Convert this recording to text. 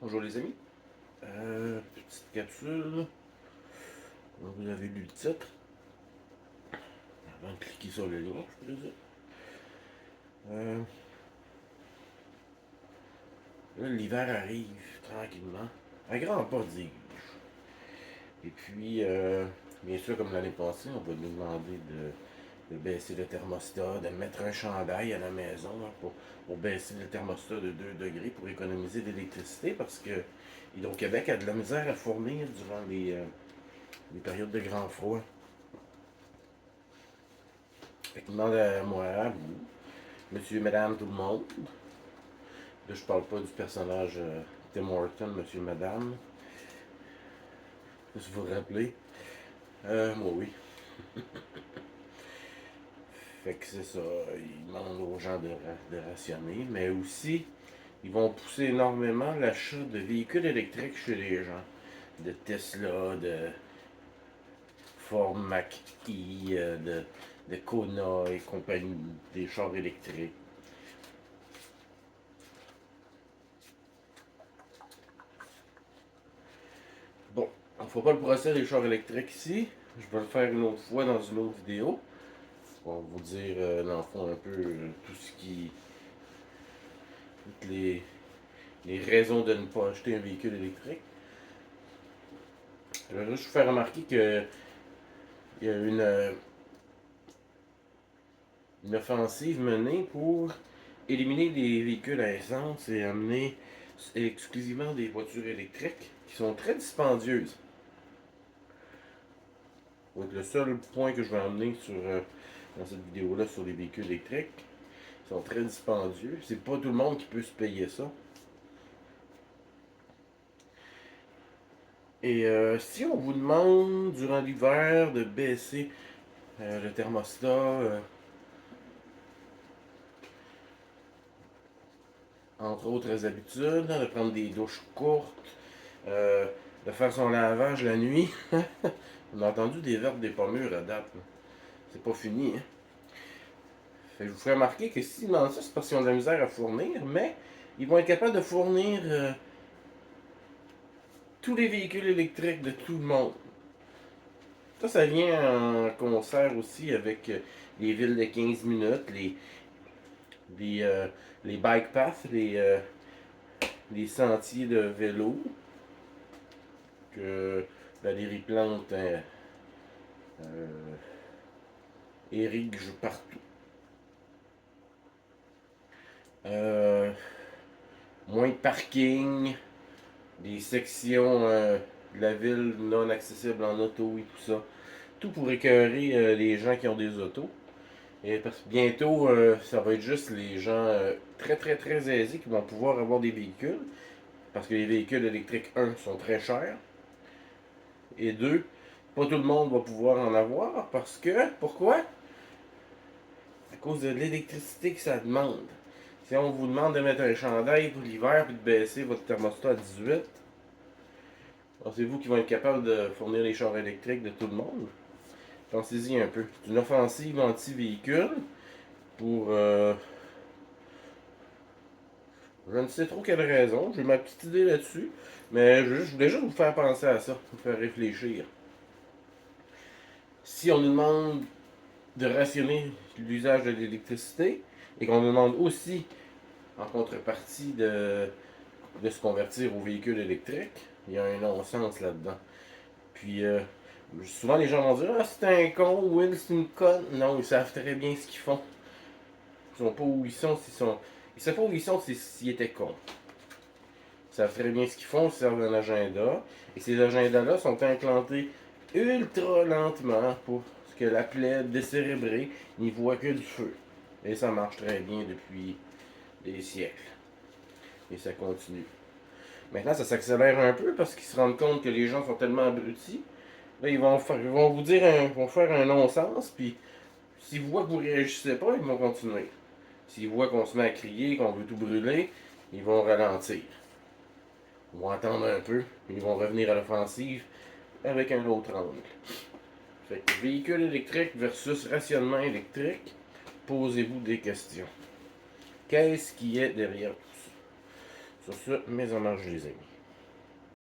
Bonjour les amis. Petite capsule. Vous avez lu le titre. Avant de cliquer sur le lien, je peux dire. Euh, Là, l'hiver arrive tranquillement. À grands pas, dis-je. Et puis, bien sûr, comme l'année passée, on va nous demander de baisser le thermostat, de mettre un chandail à la maison pour baisser le thermostat de 2 degrés pour économiser de l'électricité parce que Hydro-Québec a de la misère à fournir durant les périodes de grand froid. Fait qu'il demande à moi, à vous, monsieur, madame, tout le monde. Là, je parle pas du personnage Tim Horton, monsieur, madame. Si vous vous rappelez. Moi, oui. Fait que c'est ça. Ils demandent aux gens de rationner, mais aussi, ils vont pousser énormément l'achat de véhicules électriques chez les gens. De Tesla, de Ford Mach-E, de Kona et compagnie, des chars électriques. Bon, on ne fera pas le procès des chars électriques ici. Je vais le faire une autre fois dans une autre vidéo. On va vous dire, dans le fond, un peu tout ce qui. Toutes les raisons de ne pas acheter un véhicule électrique. Je vais juste vous faire remarquer qu'il y a une offensive menée pour éliminer les véhicules à essence et amener exclusivement des voitures électriques qui sont très dispendieuses. Donc, le seul point que je vais amener dans cette vidéo-là sur les véhicules électriques, ils sont très dispendieux. C'est pas tout le monde qui peut se payer ça. Et si on vous demande durant l'hiver de baisser le thermostat, entre autres habitudes, de prendre des douches courtes, euh, de faire son lavage la nuit, on a entendu des verbes des pommures à date. C'est pas fini. Hein? Fait que je vous ferai remarquer que s'ils demandent ça, c'est parce qu'ils ont de la misère à fournir, mais ils vont être capables de fournir tous les véhicules électriques de tout le monde. Ça vient en concert aussi avec les villes de 15 minutes, les, euh, les bike paths, les sentiers de vélo que Valérie Plante érige partout. Euh, Moins de parking, des sections de la ville non accessibles en auto et tout ça. Tout pour écœurer les gens qui ont des autos. Et parce que bientôt, ça va être juste les gens très très très aisés qui vont pouvoir avoir des véhicules. Parce que les véhicules électriques, un, sont très chers. Et deux, pas tout le monde va pouvoir en avoir. Parce que, pourquoi? À cause de l'électricité que ça demande. Si on vous demande de mettre un chandail pour l'hiver puis de baisser votre thermostat à 18, pensez-vous qu'ils vont être capables de fournir les chars électriques de tout le monde? Pensez-y un peu. C'est une offensive anti-véhicule pour je ne sais trop quelle raison. J'ai ma petite idée là-dessus. Mais je voulais juste vous faire penser à ça, vous faire réfléchir. Si on nous demande de rationner l'usage de l'électricité et qu'on nous demande aussi, en contrepartie, de se convertir aux véhicules électriques, il y a un non-sens là-dedans. Puis, souvent les gens vont dire ah, c'est un con, Will, c'est une conne. Non, ils savent très bien ce qu'ils font. Ils sont pas où ils sont s'ils sont. Ils savent pas où ils sont s'ils étaient cons. Ils savent très bien ce qu'ils font, ils servent un agenda. Et ces agendas-là sont implantés ultra lentement pour que la plaie décérébrée n'y voit que du feu. Et ça marche très bien depuis des siècles. Et ça continue. Maintenant, ça s'accélère un peu parce qu'ils se rendent compte que les gens sont tellement abrutis. Là, ils vont vous dire ils vont faire un non-sens, puis s'ils voient que vous réagissez pas, ils vont continuer. S'ils voient qu'on se met à crier, qu'on veut tout brûler, ils vont ralentir. Ils vont attendre un peu, puis ils vont revenir à l'offensive avec un autre angle. Fait que véhicule électrique versus rationnement électrique, posez-vous des questions. Qu'est-ce qui est derrière tout ça? Sur ce, mes hommages les amis.